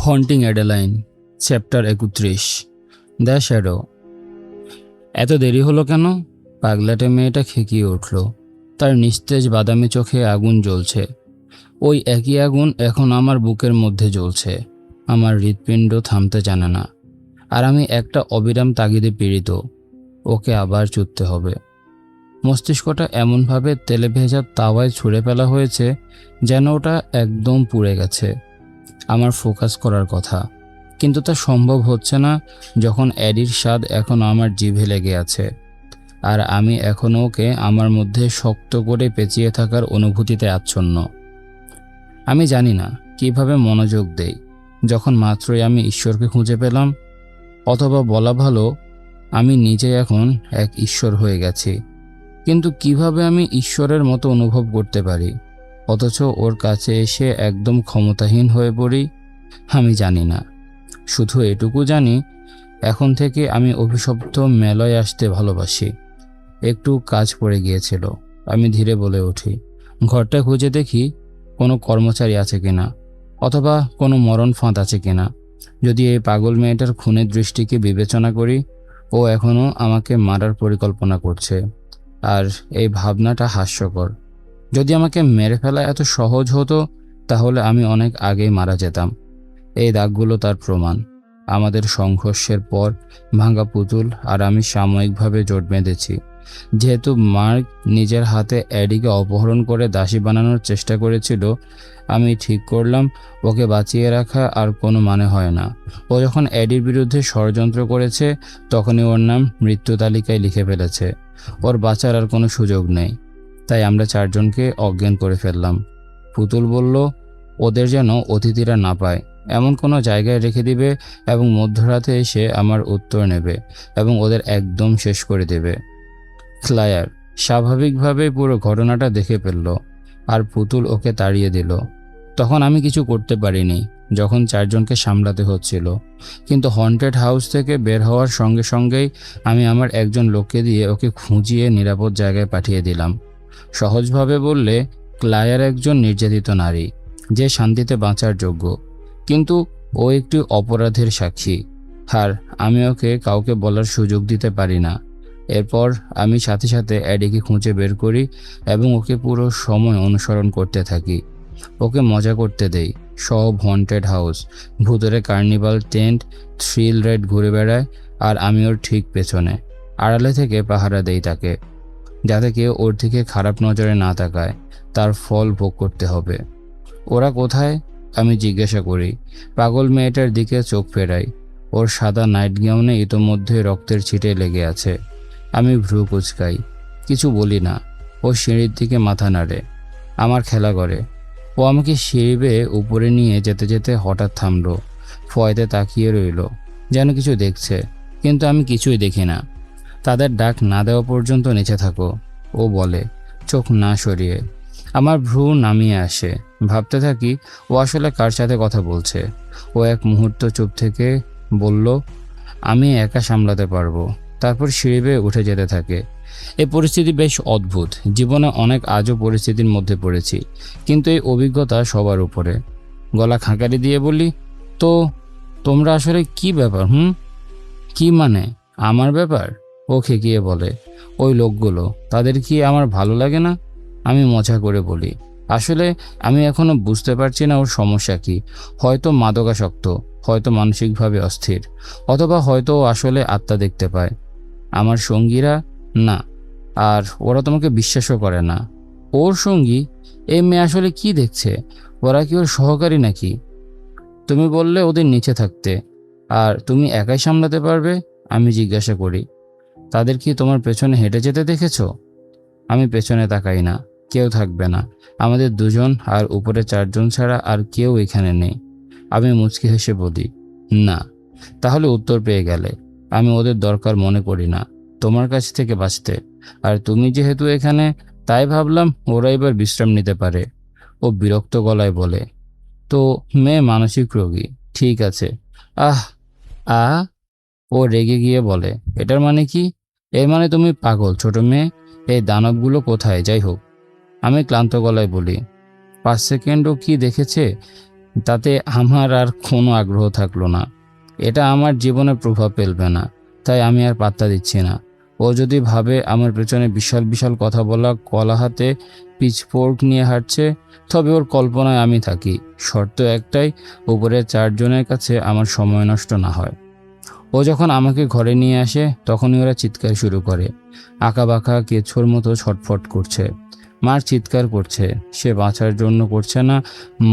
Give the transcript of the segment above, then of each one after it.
Haunting Adeline chapter 31 the shadow. এত দেরি হলো কেন? পাগলাটে মেয়েটা খেকিয়ে উঠল। তার নিস্তেজ বাদামি চোখে আগুন জ্বলছে। ওই একই আগুন এখন আমার বুকের মধ্যে জ্বলছে। আমার হৃৎপিণ্ড থামতে জানে না, আর আমি একটা অবিরাম তাগিদে পীড়িত। ওকে আবার চুদতে হবে। মস্তিষ্কটা এমনভাবে তেলে ভেজা তাওয়ায় ছুঁড়ে ফেলা হয়েছে যেন ওটা একদম পুড়ে গেছে। আমার ফোকাস করার কথা, কিন্তু তা সম্ভব হচ্ছে না যখন অ্যাডির স্বাদ এখনও আমার জিভে লেগে আছে, আর আমি এখনও ওকে আমার মধ্যে শক্ত করে পেঁচিয়ে থাকার অনুভূতিতে আচ্ছন্ন। আমি জানি না কিভাবে মনোযোগ দেই যখন মাত্রই আমি ঈশ্বরকে খুঁজে পেলাম, অথবা বলা ভালো, আমি নিজে এখন এক ঈশ্বর হয়ে গেছি। কিন্তু কিভাবে আমি ঈশ্বরের মতো অনুভব করতে পারি অথচ ওর কাছে এসে একদম ক্ষমতাহীন হয়ে পড়ি? আমি জানি না। শুধু এটুকু জানি, এখন থেকে আমি অভিশপ্ত মেলায় আসতে ভালোবাসি। একটু কাজ পড়ে গিয়েছিল। আমি ধীরে বলে উঠি, ঘরটা খুঁজে দেখি কোনো কর্মচারী আছে কিনা, অথবা কোনো মরণ ফাঁদ আছে কিনা। যদি এই পাগল মেয়েটার খুনের দৃষ্টিকে বিবেচনা করি, ও এখনও আমাকে মারার পরিকল্পনা করছে। আর এই ভাবনাটা হাস্যকর। যদি আমাকে মেরে ফেলা এত সহজ হতো, তাহলে আমি অনেক আগেই মারা যেতাম। এই দাগগুলো তার প্রমাণ। আমাদের সংঘর্ষের পর ভাঙা পুতুল আর আমি সাময়িকভাবে জোট বেঁধেছি। যেহেতু মার্ক নিজের হাতে অ্যাডিকে অপহরণ করে দাসী বানানোর চেষ্টা করেছিল, আমি ঠিক করলাম ওকে বাঁচিয়ে রাখা আর কোনো মানে হয় না। ও যখন অ্যাডির বিরুদ্ধে ষড়যন্ত্র করেছে, তখনই ওর নাম মৃত্যু তালিকায় লিখে ফেলেছে। ওর বাঁচার আর কোনো সুযোগ নেই। তাই আমরা চারজনকে অজ্ঞান করে ফেললাম। পুতুল বলল, ওদের যেন অতিথিরা না পায়, এমন কোনো জায়গায় রেখে দিবে এবং মধ্যরাতে এসে আমার উত্তর নেবে এবং ওদের একদম শেষ করে দেবে। ক্লায়ার স্বাভাবিকভাবেই পুরো ঘটনাটা দেখে ফেলল, আর পুতুল ওকে তাড়িয়ে দিল। তখন আমি কিছু করতে পারিনি যখন চারজনকে সামলাতে হচ্ছিল। কিন্তু হন্টেড হাউস থেকে বের হওয়ার সঙ্গে সঙ্গেই আমি আমার একজন লোককে দিয়ে ওকে খুঁজিয়ে নিরাপদ জায়গায় পাঠিয়ে দিলাম। সহজভাবে বললে, ক্লায়ার একজন নির্যাতিত নারী, যে শান্তিতে বাঁচার যোগ্য, কিন্তু ও একটি অপরাধের সাক্ষী। আর আমি ওকে কাউকে বলার সুযোগ দিতে পারি না। এরপর আমি সাথে সাথে অ্যাডিকে খুঁজে বের করি এবং ওকে পুরো সময় অনুসরণ করতে থাকি। ওকে মজা করতে দেই। সব হন্টেড হাউস, ভূতের কার্নিভাল টেন্ট, থ্রিল রাইড ঘুরে বেড়ায়, আর আমি ওর ঠিক পেছনে আড়ালে থেকে পাহারা দেই তাকে, যাতে কেউ ওর দিকে খারাপ নজরে না তাকায়। তার ফল ভোগ করতে হবে। ওরা কোথায়? আমি জিজ্ঞাসা করি। পাগল মেয়েটার দিকে চোখ ফেরাই। ওর সাদা নাইট গাউনে ইতোমধ্যে রক্তের ছিটে লেগে আছে। আমি ভ্রু কুঁচকাই, কিছু বলি না। ও সিঁড়ির দিকে মাথা নাড়ে। আমার খেলা করে। ও আমাকে সিঁড়ি বেয়ে উপরে নিয়ে যেতে যেতে হঠাৎ থামলো, ফয়েতে তাকিয়ে রইল, যেন কিছু দেখছে, কিন্তু আমি কিছুই দেখি না। তাদের ডাক না দেওয়া পর্যন্ত নিচে থাকো, ও বলে, চোখ না সরিয়ে। আমার ভ্রু নামিয়ে আসে। ভাবতে থাকি ও আসলে কার সাথে কথা বলছে। ও এক মুহূর্ত চুপ থেকে বলল, আমি একা সামলাতে পারবো। তারপর সিঁড়ি বেয়ে উঠে যেতে থাকে। এই পরিস্থিতি বেশ অদ্ভুত। জীবনে অনেক আজও পরিস্থিতির মধ্যে পড়েছি, কিন্তু এই অভিজ্ঞতা সবার উপরে। গলা খাঁকারি দিয়ে বলি, তো তোমরা আসলে কি ব্যাপার? কি মানে আমার ব্যাপার? ও খেকিয়ে বলে, ওই লোকগুলো, তাদের কি আমার ভালো লাগে না? আমি মজা করে বলি, আসলে আমি এখনো বুঝতে পারছি না ওর সমস্যা কি। হয়তো মাদকাসক্ত, হয়তো মানসিকভাবে অস্থির, অথবা হয়তো ও আসলে আত্মা দেখতে পায়। আমার সঙ্গীরা না, আর ওরা তোমাকে বিশ্বাসও করে না। ওর সঙ্গী? এই মেয়ে আসলে কি দেখছে? ওরা কি ওর সহকারী নাকি? তুমি বললে ওদের নিচে থাকতে, আর তুমি একাই সামলাতে পারবে? আমি জিজ্ঞাসা করি, তাদের কি তোমার পেছনে হেঁটে যেতে দেখেছো? আমি পেছনে তাকাই না। কেউ থাকবে না। আমাদের দুজন আর উপরে চারজন ছাড়া আর কেউ এখানে নেই। আমি মুচকি হেসে বলি, না। তাহলে উত্তর পেয়ে গেলে। আমি ওদের দরকার মনে করি না তোমার কাছ থেকে বাঁচতে, আর তুমি যেহেতু এখানে, তাই ভাবলাম ওরা এবার বিশ্রাম নিতে পারে। ও বিরক্ত গলায় বলে, তো মেয়ে মানসিক রোগী, ঠিক আছে। আহ আ ও রেগে গিয়ে বলে, এটার মানে কি? এর মানে তুমি পাগল ছোট মেয়ে। এই দানবগুলো কোথায়? যাই হোক, আমি ক্লান্ত গলায় বলি, 5 সেকেন্ড ও কি দেখেছে? তাতে আমার আর কোনো আগ্রহ থাকলো না। এটা আমার জীবনে প্রভাব ফেলবে না, তাই আমি আর পাত্তা দিচ্ছি না। ও যদি ভাবে আমার পেছনে বিশাল বিশাল কথা বলা কলা হাতে পিচফোর্ক নিয়ে হাঁটছে, তবে ওর কল্পনায় আমি থাকি। শর্ত একটাই, উপরে 4 জনের কাছে আমার সময় নষ্ট না হয়। ও যখন আমাকে ঘরে নিয়ে আসে তখনই ওরা চিৎকার শুরু করে। আঁকাবাঁকা কেঁচোর মতো ছটফট করছে। মার চিৎকার করছে, সে বাঁচার জন্য করছে না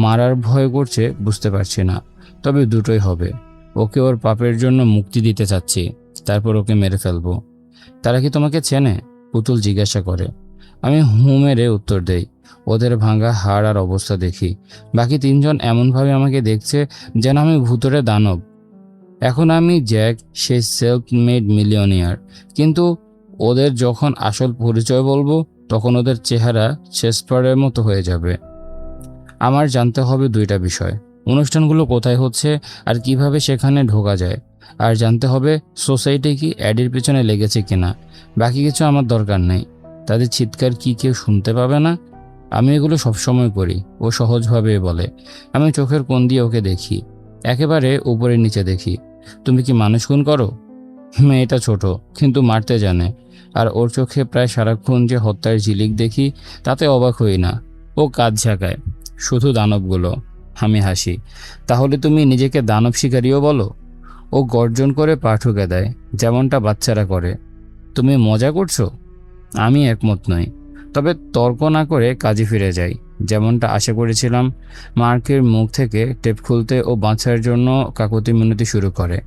মারার ভয় করছে, বুঝতে পারছি না। তবে দুটোই হবে। ওকে ওর পাপের জন্য মুক্তি দিতে চাচ্ছি, তারপর ওকে মেরে ফেলবো। তারা কি তোমাকে চেনে? পুতুল জিজ্ঞাসা করে। আমি হু মেরে উত্তর দেই। ওদের ভাঙা হাড় আর অবস্থা দেখি। বাকি 3 জন এমনভাবে আমাকে দেখছে যেন আমি ভূতরে দানব। এখন আমি জ্যাক, সেই সেলফ মেড মিলিয়নিয়ার, কিন্তু ওদের যখন আসল পরিচয় বলবো তখন ওদের চেহারা শেষবারের মতো হয়ে যাবে। আমার জানতে হবে 2টা বিষয়: অনুষ্ঠানগুলো কোথায় হচ্ছে আর কিভাবে সেখানে ঢোকা যায়। আর জানতে হবে সোসাইটি কি অ্যাডের পেছনে লেগেছে কিনা। বাকি কিছু আমার দরকার নেই। তাদের চিৎকার কি কেউ শুনতে পাবে না? আমি এগুলো সবসময় করি, ও সহজভাবে বলে। আমি চোখের কোণ দিয়ে ওকে দেখি, একেবারে উপরে নিচে দেখি। তুমি কি মানুষ খুন করো? মেয়েটা ছোট, কিন্তু মারতে জানে। আর ওর চোখে প্রায় সারাক্ষণ যে হত্যার ঝিলিক দেখি, তাতে অবাক হই না। ও কাজ ঝাঁকায়, শুধু দানবগুলো। আমি হাসি। তাহলে তুমি নিজেকে দানব শিকারীও বলো? ও গর্জন করে পা ঠুকে দেয়, যেমনটা বাচ্চারা করে। তুমি মজা করছো? আমি একমত নই, তবে তর্ক না করে কাজে ফিরে যাই। যেমনটা আশা করেছিলাম, মার্কের মুখ থেকে টেপ খুলতে ও বাঁচার জন্য কাকুতি মিনতি শুরু করে।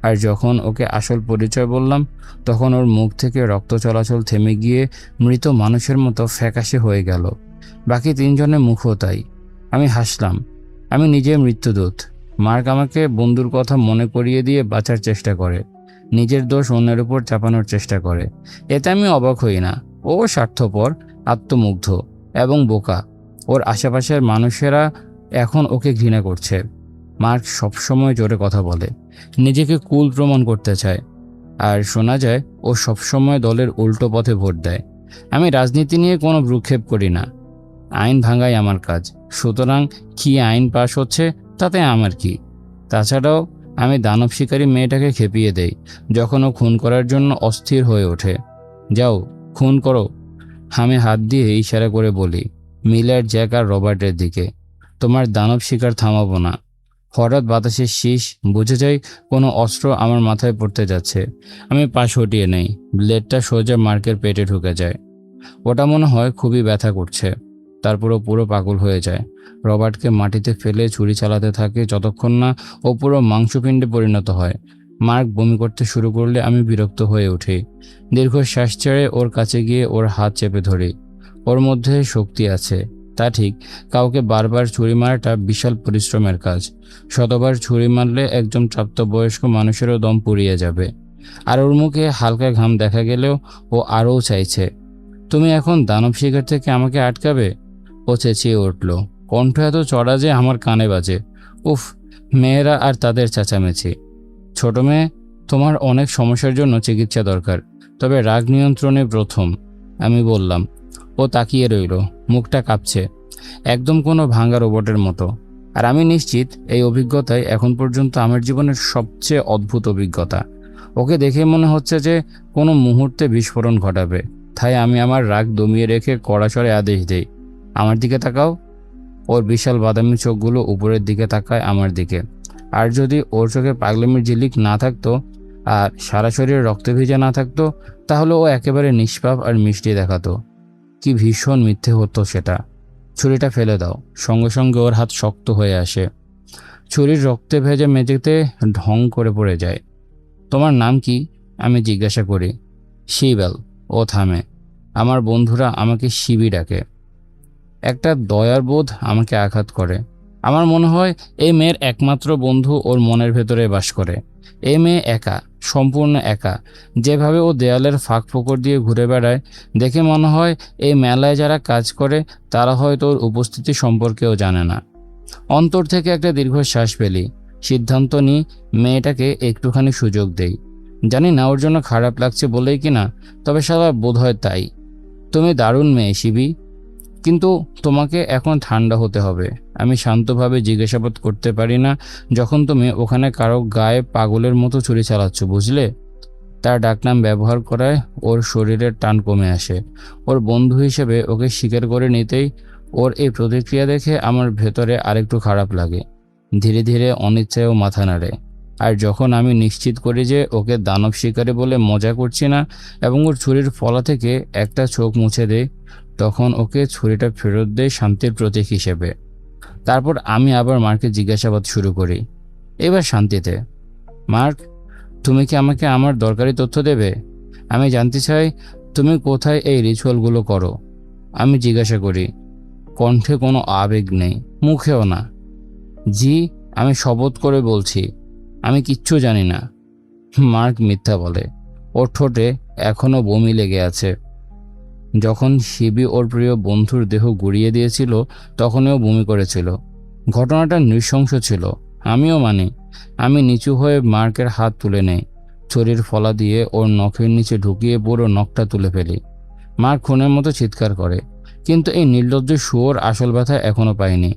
আর যখন ওকে আসল পরিচয় বললাম, তখন ওর মুখ থেকে রক্ত চলাচল থেমে গিয়ে মৃত মানুষের মতো ফ্যাকাশে হয়ে গেল। বাকি 3 জনের মুখও তাই। আমি হাসলাম। আমি নিজে মৃত্যুদূত। মার্ক আমাকে বন্ধুর কথা মনে করিয়ে দিয়ে বাঁচার চেষ্টা করে, নিজের দোষ অন্যের উপর চাপানোর চেষ্টা করে। এতে আমি অবাক হই না। ও স্বার্থপর, আত্মমুগ্ধ এবং বোকা। ওর আশেপাশের মানুষেরা এখন ওকে ঘৃণা করছে। মার্ক সবসময় জোরে কথা বলে, নিজেকে কুল প্রমাণ করতে চায়। আর শোনা যায় ও সবসময় দলের উল্টো পথে ভোট দেয়। আমি রাজনীতি নিয়ে কোনো ভ্রুক্ষেপ করি না। আইন ভাঙাই আমার কাজ, সুতরাং কি আইন পাশ হচ্ছে তাতে আমার কি? তাছাড়াও আমি দানব শিকারী মেয়েটাকে খেপিয়ে দেই যখন ও খুন করার জন্য অস্থির হয়ে ওঠে। যাও, খুন করো। আমি হাত দিয়ে ইশারা করে বলি, মিলার, জ্যাক আর রবার্টের দিকে। তোমার দানব শিকার থামাবো না। হঠাৎ বাতাসের শীষ, বুঝে যাই কোনো অস্ত্র আমার মাথায় পড়তে যাচ্ছে। আমি পাশ হটিয়ে নেই, ব্লেডটা সোজা মার্কের পেটে ঢুকে যায়। ওটা মনে হয় খুবই ব্যথা করছে। তারপরও পুরো পাগল হয়ে যায়। রবার্টকে মাটিতে ফেলে ছুরি চালাতে থাকে যতক্ষণ না ও পুরো মাংসপিণ্ডে পরিণত হয়। মার্ক বমি করতে শুরু করলে আমি বিরক্ত হয়ে উঠি। দীর্ঘ শ্বাস ছেড়ে ওর কাছে গিয়ে ওর হাত চেপে ধরি। ওর মধ্যে শক্তি আছে, তা ঠিক। কাউকে বারবার ছুরি মারাটা বিশাল পরিশ্রমের কাজ। শতবার ছুরি মারলে একজন প্রাপ্তবয়স্ক মানুষেরও দম পুড়িয়ে যাবে। আর ওর মুখে হালকা ঘাম দেখা গেলেও ও আরও চাইছে। তুমি এখন দানব শিকার থেকে আমাকে আটকাবে? ও চেঁচিয়ে উঠল, কণ্ঠ এত চড়া যে আমার কানে বাজে। উফ, মেয়েরা আর তাদের চেঁচামেচি। ছোট মেয়ে, তোমার অনেক সমস্যার জন্য চিকিৎসা দরকার, তবে রাগ নিয়ন্ত্রণে প্রথম। আমি বললাম। ও তাকিয়ে রইল, মুখটা কাঁপছে, একদম কোনো ভাঙা রোবটের মতো। আর আমি নিশ্চিত এই অভিজ্ঞতাই এখন পর্যন্ত আমার জীবনের সবচেয়ে অদ্ভুত অভিজ্ঞতা। ওকে দেখে মনে হচ্ছে যে কোনো মুহূর্তে বিস্ফোরণ ঘটাবে। তাই আমি আমার রাগ দমিয়ে রেখে কড়া স্বরে আদেশ দিই, আমার দিকে তাকাও। ওর বিশাল বাদামি চোখগুলো উপরের দিকে তাকায় আমার দিকে। আর যদি ওর চোখে পাগলামির ঝিলিক না থাকতো আর সারা শরীরে রক্তে ভিজে না থাকতো, তাহলে ও একেবারে নিষ্পাপ আর মিষ্টি দেখাতো। কি ভীষণ মিথ্যে হতো সেটা। ছুরিটা ফেলে দাও। সঙ্গে সঙ্গে ওর হাত শক্ত হয়ে আসে। ছুরির রক্তে ভেজে মেঝেতে ঢং করে পড়ে যায়। তোমার নাম কি? আমি জিজ্ঞাসা করি। শিবেল। ও থামে। আমার বন্ধুরা আমাকে শিবি ডাকে। একটা দয়ার বোধ আমাকে আঘাত করে। আমার মনে হয় এই মেয়ের একমাত্র বন্ধু ওর মনের ভেতরে বাস করে। এই মেয়ে একা, সম্পূর্ণ একা। যেভাবে ও দেয়ালের ফাঁক ফোকর দিয়ে ঘুরে বেড়ায়, দেখে মনে হয় এই মেলায় যারা কাজ করে তারা হয়তো ওর উপস্থিতি সম্পর্কেও জানে না। অন্তর থেকে একটা দীর্ঘশ্বাস ফেলি। সিদ্ধান্ত নিই মেয়েটাকে একটুখানি সুযোগ দেই। জানি না ওর জন্য খারাপ লাগছে বলেই কিনা, তবে শালা বোধ হয় তাই। তুমি দারুণ মেয়ে শিবি। কিন্তু তোমাকে এখন ঠান্ডা হতে হবে। আমি শান্তভাবে জিজ্ঞাসাবাদ করতে পারি না যখন তুমি ওখানে কারো গায়ে পাগলের মতো ছুরি চালাচ্ছ, বুঝলে? তার ডাকনাম ব্যবহার করায় ওর শরীরের টান কমে আসে। ওর বন্ধু হিসেবে ওকে স্বীকার করে নিতেই ওর এই প্রতিক্রিয়া দেখে আমার ভেতরে আরেকটু খারাপ লাগে। ধীরে ধীরে অনিচ্ছায়ও মাথা নাড়ে। আর যখন আমি নিশ্চিত করি যে ওকে দানব শিকারী বলে মজা করছি না এবং ওর ছুরির ফলা থেকে একটা চোখ মুছে দেয়, তখন ওকে ছুরিটা ফেরত দেয় শান্তির প্রতীক হিসেবে। তারপর আমি আবার মার্ককে জিজ্ঞাসাবাদ শুরু করি, এবার শান্তিতে। মার্ক, তুমি কি আমাকে আমার দরকারি তথ্য দেবে? আমি জানতে চাই তুমি কোথায় এই রিচুয়ালগুলো করো। আমি জিজ্ঞাসা করি, কণ্ঠে কোনো আবেগ নেই, মুখেও না। জি, আমি শপথ করে বলছি, আমি কিচ্ছু জানি না। মার্ক মিথ্যা বলে। ওর ঠোঁটে এখনও বমি লেগে আছে। যখন শিবি ওর প্রিয় বন্ধুর দেহ গুড়িয়ে দিয়েছিল তখনও বমি করেছিল। ঘটনাটা নৃশংস ছিল, আমিও মানি। আমি নিচু হয়ে মার্কের হাত তুলে নেই, ছুরির ফলা দিয়ে ওর নখের নিচে ঢুকিয়ে পুরো নখটা তুলে ফেলি। মার্ক খুনের মতো চিৎকার করে, কিন্তু এই নির্লজ্জ শুয়োর আসল ব্যথা এখনও পায়নি।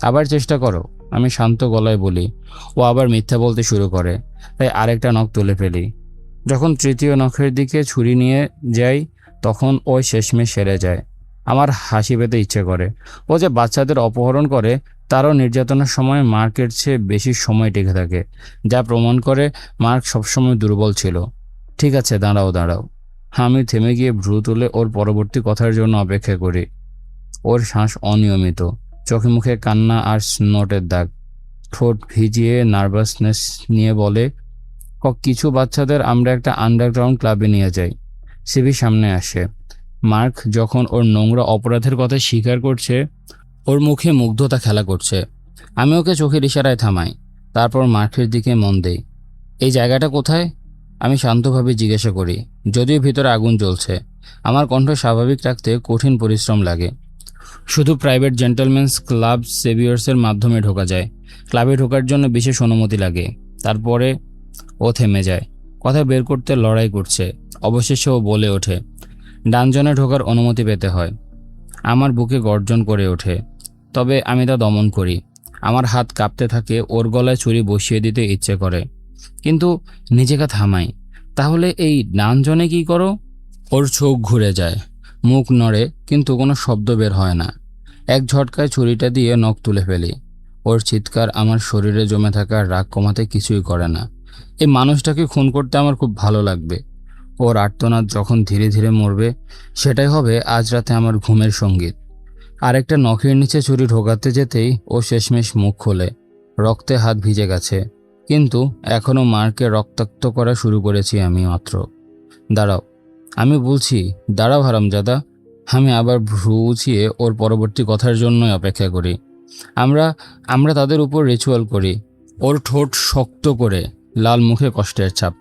আবার চেষ্টা করো, আমি শান্ত গলায় বলি। ও আবার মিথ্যা বলতে শুরু করে, তাই আরেকটা নখ তুলে ফেলি। যখন তৃতীয় নখের দিকে ছুরি নিয়ে যাই তখন ওই শেষমেশ সেরে যায়। আমার হাসি পেতে ইচ্ছে করে। ও যে বাচ্চাদের অপহরণ করে তারও নির্যাতনের সময় মার্কের চেয়ে বেশি সময় টিকে থাকে, যা প্রমাণ করে মার্ক সবসময় দুর্বল ছিল। ঠিক আছে, দাঁড়াও দাঁড়াও। আমি থেমে গিয়ে ভ্রু তুলে ওর পরবর্তী কথার জন্য অপেক্ষা করি। ওর শ্বাস অনিয়মিত, চোখে মুখে কান্না আর স্নোটের দাগ। ঠোঁট ভিজিয়ে নার্ভাসনেস নিয়ে বলে, কিছু বাচ্চাদের আমরা একটা আন্ডারগ্রাউন্ড ক্লাবে নিয়ে যাই। সিবি সামনে আসে। মার্ক যখন ওর নোংরা অপরাধের কথা স্বীকার করছে, ওর মুখে মুগ্ধতা খেলা করছে। আমি ওকে চোখের ইশারায় থামাই, তারপর মার্কের দিকে মন দেই। এই জায়গাটা কোথায়? আমি শান্তভাবে জিজ্ঞাসা করি, যদিও ভিতরে আগুন জ্বলছে। আমার কণ্ঠ স্বাভাবিক রাখতে কঠিন পরিশ্রম লাগে। শুধু প্রাইভেট জেন্টলম্যানস ক্লাব সেভিয়ার্সের মাধ্যমে ঢোকা যায়। ক্লাবে ঢোকার জন্য বিশেষ অনুমতি লাগে। তারপরে ও থেমে যায়, কথা বের করতে লড়াই করছে। অবশেষে ও বলে ওঠে, ডানজনে ঢোকার অনুমতি পেতে হয়। আমার বুকে গর্জন করে ওঠে, তবে আমি তা দমন করি। আমার হাত কাঁপতে থাকে, ওর গলায় ছুরি বসিয়ে দিতে ইচ্ছে করে, কিন্তু নিজেকে থামাই। তাহলে এই ডানজনে কি করো? ওর চোখ ঘুরে যায়, মুখ নড়ে, কিন্তু কোনো শব্দ বের হয় না। এক ঝটকায় ছুরিটা দিয়ে নখ তুলে ফেলি। ওর চিৎকার আমার শরীরে জমে থাকা রাগ কমাতে কিছুই করে না। এই মানুষটাকে খুন করতে আমার খুব ভালো লাগবে। ওর আর্তনাদ যখন ধীরে ধীরে মরবে, সেটাই হবে আজ রাতে আমার ঘুমের সঙ্গীত। আরেকটা নখের নিচে ছুরি ঢোকাতে যেতেই ও শেষমেশ মুখ খোলে। রক্তে হাত ভিজে গেছে, কিন্তু এখনও মার্কে রক্তাক্ত করা শুরু করেছি আমি মাত্র। দাঁড়াও, আমি বলছি, দাঁড়াও হারামজাদা। আমি আবার ভ্রু উঁচিয়ে ওর পরবর্তী কথার জন্যই অপেক্ষা করি। আমরা তাদের উপর রিচুয়াল করি। ওর ঠোঁট শক্ত করে, লাল মুখে কষ্টের ছাপ।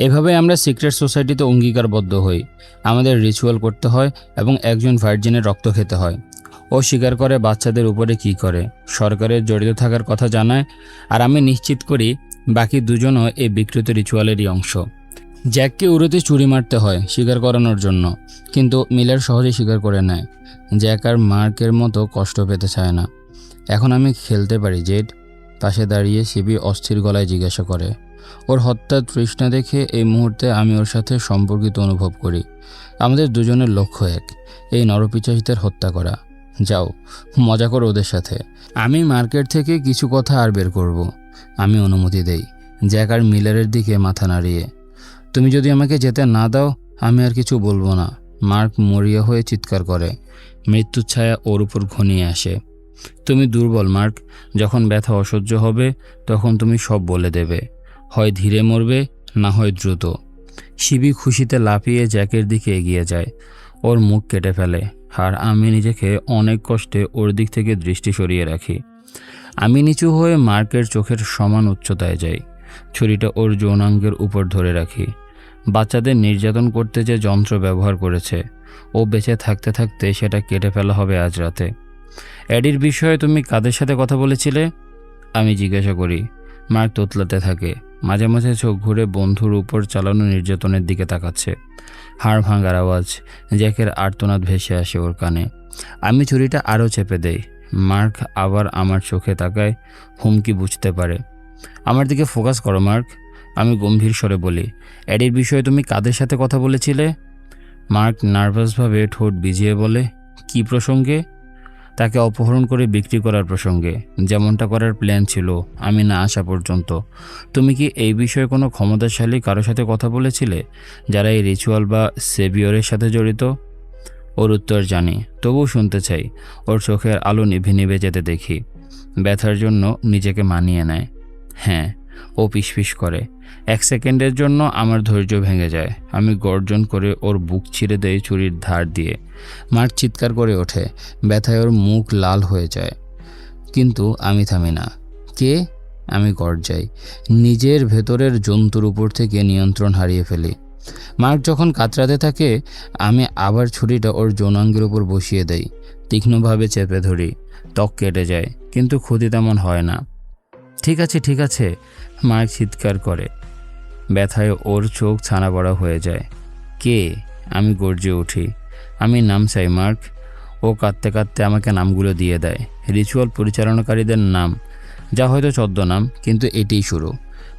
এভাবে আমরা সিক্রেট সোসাইটিতে অঙ্গীকারবদ্ধ হই। আমাদের রিচুয়াল করতে হয় এবং একজন ভার্জিনের রক্ত খেতে হয়। ও স্বীকার করে বাচ্চাদের উপরে কি করে, সরকারের জড়িত থাকার কথা জানায়, আর আমি নিশ্চিত করি বাকি দুজনও এই বিকৃত রিচুয়ালেরই অংশ। জ্যাককে উড়োতে চুরি মারতে হয় স্বীকার করানোর জন্য, কিন্তু মিলার সহজে স্বীকার করে নেয়। জ্যাক আর মার্কের মতো কষ্ট পেতে চায় না। এখন আমি খেলতে পারি জেড? পাশে দাঁড়িয়ে শিবি অস্থির গলায় জিজ্ঞাসা করে। ওর হত্যার তৃষ্ণা দেখে এই মুহূর্তে আমি ওর সাথে সম্পর্কিত অনুভব করি। আমাদের দুজনের লক্ষ্য এক, এই নরপিচাচীদের হত্যা করা। যাও, মজা করো ওদের সাথে। আমি মার্কেট থেকে কিছু কথা আর বের করব। আমি অনুমতি দেই, জ্যাক আর মিলারের দিকে মাথা নাড়িয়ে। তুমি যদি আমাকে যেতে না দাও, আমি আর কিছু বলবো না। মার্ক মরিয়া হয়ে চিৎকার করে। মৃত্যুর ছায়া ওর উপর ঘনিয়ে আসে। তুমি দুর্বল মার্ক, যখন ব্যথা অসহ্য হবে তখন তুমি সব বলে দেবে। হয় ধীরে মরবে, না হয় দ্রুত। শিবি খুশিতে লাফিয়ে জ্যাকের দিকে এগিয়ে যায়। ওর মুখ কেটে ফেলে, আর আমি নিজেকে অনেক কষ্টে ওর দিক থেকে দৃষ্টি সরিয়ে রাখি। আমি নিচু হয়ে মার্কের চোখের সমান উচ্চতায় যাই। ছুরিটা ওর যৌনাঙ্গের উপর ধরে রাখি। বাচ্চাদের নির্যাতন করতে যে যন্ত্র ব্যবহার করেছে, ও বেঁচে থাকতে থাকতে সেটা কেটে ফেলা হবে আজ রাতে। এডির বিষয়ে তুমি কাদের সাথে কথা বলেছিলে? আমি জিজ্ঞাসা করি। মার্ক তোতলাতে থাকে, মাঝে মাঝে চোখ ঘুরে বন্ধুর উপর চালানো নির্যাতনের দিকে তাকাচ্ছে। হাড় ভাঙার আওয়াজ, জ্যাকের আর্তনাদ ভেসে আসে ওর কানে। আমি ছুরিটা আরও চেপে দেই। মার্ক আবার আমার চোখে তাকায়, হুমকি বুঝতে পারে। আমার দিকে ফোকাস করো মার্ক, আমি গম্ভীর স্বরে বলি। এডির বিষয়ে তুমি কাদের সাথে কথা বলেছিলে? মার্ক নার্ভাসভাবে ঠোঁট ভিজিয়ে বলে, কি প্রসঙ্গে? তাকে অপহরণ করে বিক্রি করার প্রসঙ্গে, যেমনটা করার প্ল্যান ছিল আমি না আসা পর্যন্ত। তুমি কি এই বিষয়ে কোনো ক্ষমতাশালী কারোর সাথে কথা বলেছিলে, যারা এই রিচুয়াল বা সেভিয়রের সাথে জড়িত? ওর উত্তর জানি, তবুও শুনতে চাই। ওর চোখের আলো নিভে নিভে যেতে দেখি। ব্যথার জন্য নিজেকে মানিয়ে নেয়। হ্যাঁ, ও পিসপিস করে। 1 সেকেন্ডের জন্য আমার ধৈর্য ভেঙে যায়। আমি গর্জন করে ওর বুক ছিঁড়ে দেই ছুরির ধার দিয়ে। মার্ক চিৎকার করে ওঠে, ব্যথায় ওর মুখ লাল হয়ে যায়। কিন্তু আমি থামি না। কে? আমি গর্জাই, নিজের ভেতরের জন্তুর উপর থেকে নিয়ন্ত্রণ হারিয়ে ফেলি। মার্ক যখন কাতরাতে থাকে, আমি আবার ছুরিটা ওর যৌনাঙ্গের উপর বসিয়ে দেই। তীক্ষ্ণভাবে চেপে ধরি। ত্বক কেটে যায়, কিন্তু ক্ষতি তেমন হয় না। ঠিক আছে ঠিক আছে, মার্ক চিৎকার করে। ব্যথায় ওর চোখ ছানা বড়া হয়ে যায়। কে? আমি গর্জে উঠি। আমি নাম চাই মার্ক। ও কাঁদতে কাঁদতে আমাকে নামগুলো দিয়ে দেয়। রিচুয়াল পরিচালনাকারীদের নাম, যা হয়তো ছদ্মনাম, কিন্তু এটিই শুরু।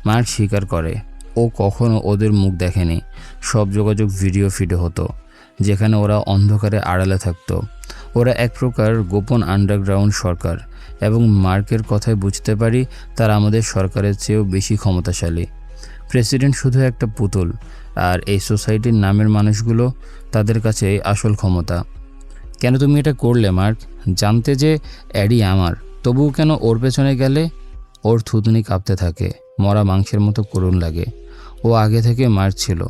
মার্ক স্বীকার করে ও কখনো ওদের মুখ দেখেনি। সব যোগাযোগ ভিডিও ফিডে হতো, যেখানে ওরা অন্ধকারে আড়ালে থাকতো। ওরা এক প্রকার গোপন আন্ডারগ্রাউন্ড সরকার, এবং মার্কের কথায় বুঝতে পারি তারা আমাদের সরকারের চেয়েও বেশি ক্ষমতাশালী। প্রেসিডেন্ট শুধু একটা পুতুল, আর এই সোসাইটির নামের মানুষগুলো, তাদের কাছে আসল ক্ষমতা। কেন তুমি এটা করলে মার্ক? জানতে যে অ্যাডি আমার, তবুও কেন ওর পেছনে গেলে? ওর থুতনি কাঁপতে থাকে, মরা মাংসের মতো করুণ লাগে। ও আগে থেকে মারছিল।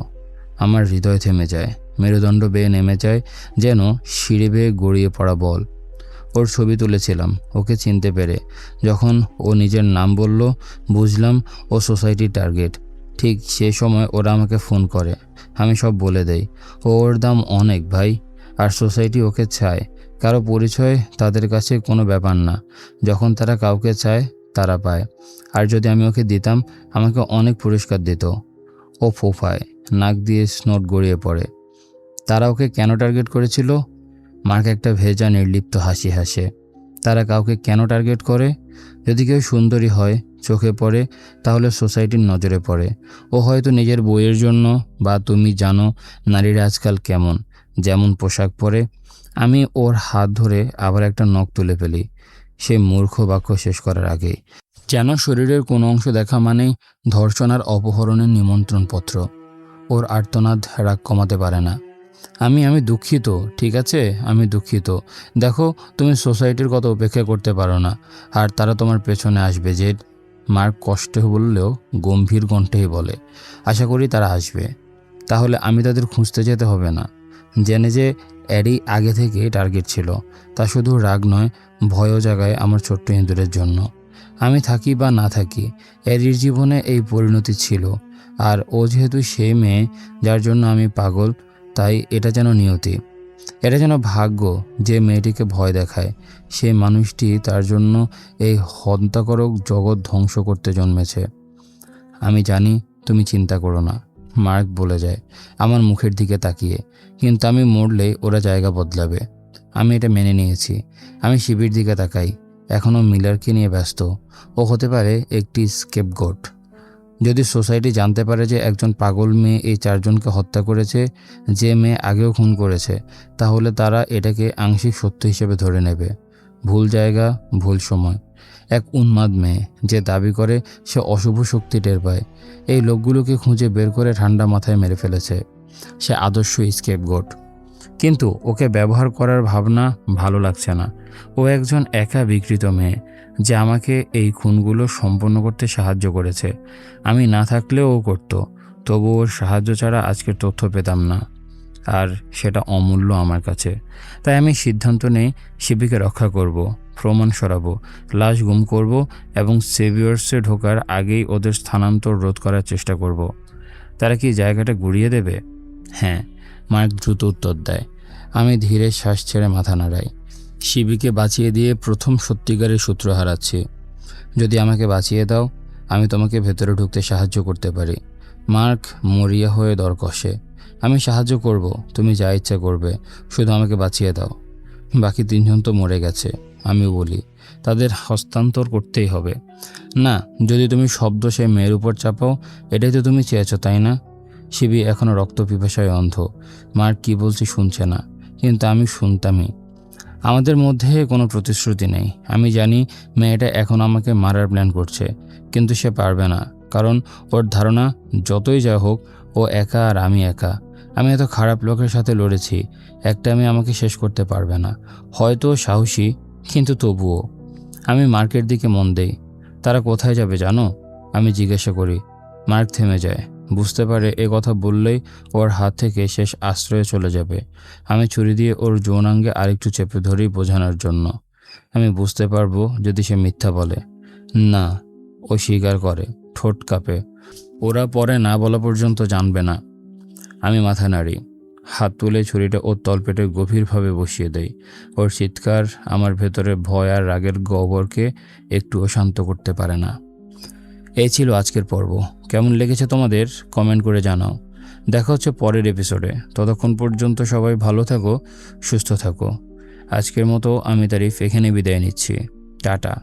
আমার হৃদয় থেমে যায়, মেরুদণ্ড বেয়ে নেমে যায়, যেন সিঁড়ি বেয়ে গড়িয়ে পড়া বল। ওর ছবি তুলেছিলাম ওকে চিনতে পেরে। যখন ও নিজের নাম বলল, বুঝলাম ও সোসাইটির টার্গেট। ঠিক সে সময় ওরা আমাকে ফোন করে। আমি সব বলে দেই। ওর দাম অনেক ভাই, আর সোসাইটি ওকে চায়। কারো পরিচয় তাদের কাছে কোনো ব্যাপার না। যখন তারা কাউকে চায়, তারা পায়। আর যদি আমি ওকে দিতাম, আমাকে অনেক পুরস্কার দিত। ও ফোফায়, নাক দিয়ে স্নোট গড়িয়ে পড়ে। তারা ওকে কেন টার্গেট করেছিল? মার্ক একটা ভেজা নির্লিপ্ত হাসি হাসে। তারা কাউকে কেন টার্গেট করে? যদি কেউ সুন্দরী হয়, চোখে পড়ে, তাহলে সোসাইটির নজরে পড়ে। ও হয়তো নিজের বইয়ের জন্য, বা তুমি জানো নারীরা আজকাল কেমন, যেমন পোশাক পরে। আমি ওর হাত ধরে আবার একটা নখ তুলে ফেলি, সে মূর্খ বাক্য শেষ করার আগেই। যেন শরীরের কোনো অংশ দেখা মানেই ধর্ষণ আর অপহরণের নিমন্ত্রণপত্র। ওর আর্তনাদ রাগ কমাতে পারে না। আমি দুঃখিত, ঠিক আছে, আমি দুঃখিত। দেখো, তুমি সোসাইটির কথা উপেক্ষা করতে পারো না, আর তারা তোমার পেছনে আসবে। জেড, মার্ক কষ্টে বললেও গম্ভীর কণ্ঠেই বলে, আশা করি তারা আসবে। তাহলে আমি তাদের খুঁজতে যেতে হবে না। জেনে যে অ্যাডি আগে থেকে টার্গেট ছিল, তা শুধু রাগ নয়, ভয়ও জাগায় আমার ছোট্ট ইঁদুরের জন্য। আমি থাকি বা না থাকি, অ্যাডির জীবনে এই পরিণতি ছিল। আর ও যেহেতু সেই মেয়ে যার জন্য আমি পাগল, তাই এটা যেন নিয়তি, এটা যেন ভাগ্য। যে মেয়েটিকে ভয় দেখায়, সেই মানুষটি তার জন্য এই হন্তাকরক জগৎ ধ্বংস করতে জন্মেছে। আমি জানি, তুমি চিন্তা করো না, মার্ক বলে যায় আমার মুখের দিকে তাকিয়ে। কিন্তু আমি মরলে ওরা জায়গা বদলাবে। আমি এটা মেনে নিয়েছি। আমি শিবির দিকে তাকাই। এখনও মিলারকে নিয়ে ব্যস্ত। ও হতে পারে একটি স্কেপগোট। যদি সোসাইটি জানতে পারে যে একজন পাগল মেয়ে এই 4 জনকে হত্যা করেছে, যে মেয়ে আগেও খুন করেছে, তাহলে তারা এটাকে আংশিক সত্য হিসেবে ধরে নেবে। ভুল জায়গা, ভুল সময়। এক উন্মাদ মেয়ে যে দাবি করে সে অশুভ শক্তি টের পায়, এই লোকগুলোকে খুঁজে বের করে ঠান্ডা মাথায় মেরে ফেলেছে। সে আদর্শ স্কেপগোট। কিন্তু ওকে ব্যবহার করার ভাবনা ভালো লাগছে না। ও একজন একা বিকৃত মেয়ে, যে আমাকে এই খুনগুলো সম্পন্ন করতে সাহায্য করেছে। আমি না থাকলেও ও করত। তবু ওর সাহায্য ছাড়া আজকের তথ্য পেতাম না, আর সেটা অমূল্য আমার কাছে। তাই আমি সিদ্ধান্ত নেই শিবিকে রক্ষা করব, প্রমাণ সরাবো, লাশ গুম করব, এবং সেভিয়ার্সে ঢোকার আগেই ওদের স্থানান্তর রোধ করার চেষ্টা করব। তারা কি জায়গাটা গুড়িয়ে দেবে? হ্যাঁ, মার্ক দ্রুত উত্তর দেয়। আমি ধীরে শ্বাস ছেড়ে মাথা নাড়াই। শিবিকে বাঁচিয়ে দিয়ে প্রথম সত্যিকারের সূত্র হারাচ্ছি। যদি আমাকে বাঁচিয়ে দাও, আমি তোমাকে ভেতরে ঢুকতে সাহায্য করতে পারি। মার্ক মরিয়া হয়ে দর কষে। আমি সাহায্য করব, তুমি যা ইচ্ছা করবে, শুধু আমাকে বাঁচিয়ে দাও। বাকি 3জন তো মরে গেছে। আমি বলি, তাদের হস্তান্তর করতেই হবে। না, যদি তুমি শব্দ সেই মেয়ের উপর চাপাও, এটাই তো তুমি চেয়েছো, তাই না? শিবি এখনও রক্ত পিপাসায় অন্ধ। মার কি বলছি শুনছে না, কিন্তু আমি শুনতামই। আমাদের মধ্যে কোনো প্রতিশ্রুতি নেই। আমি জানি মেয়েটা এখন আমাকে মারার প্ল্যান করছে, কিন্তু সে পারবে না। কারণ ওর ধারণা যতই যা হোক, ও একা আর আমি একা। আমি এত খারাপ লোকের সাথে লড়েছি, একটা মেয়ে আমাকে শেষ করতে পারবে না। হয়তো ও সাহসী, কিন্তু তবুও। আমি মার্কের দিকে মন দেই। তারা কোথায় যাবে জানো? আমি জিজ্ঞাসা করি। মার্ক থেমে যায়। বুঝতে পারে এ কথা বললেই ওর হাত থেকে শেষ আশ্রয়ে চলে যাবে। আমি ছুরি দিয়ে ওর যৌনাঙ্গে আরেকটু চেপে ধরি বোঝানোর জন্য। আমি বুঝতে পারবো যদি সে মিথ্যা বলে। না, ও স্বীকার করে, ঠোঁট কাঁপে। ওরা পরে না বলা পর্যন্ত জানবে না। আমি মাথা নাড়ি, হাত তুলে ছুরিটা ওর তলপেটে গভীরভাবে বসিয়ে দেই। ওর চিৎকার আমার ভেতরে ভয় আর রাগের গহ্বরকে একটুও শান্ত করতে পারে না। এই ছিল আজকের পর্ব। কেমন লেগেছে তোমাদের কমেন্ট করে জানাও। দেখা হচ্ছে পরের এপিসোডে। ততক্ষণ পর্যন্ত সবাই ভালো থাকো, সুস্থ থাকো। আজকের মতো আমি তারিফ এখানে বিদায় নিচ্ছি। টাটা।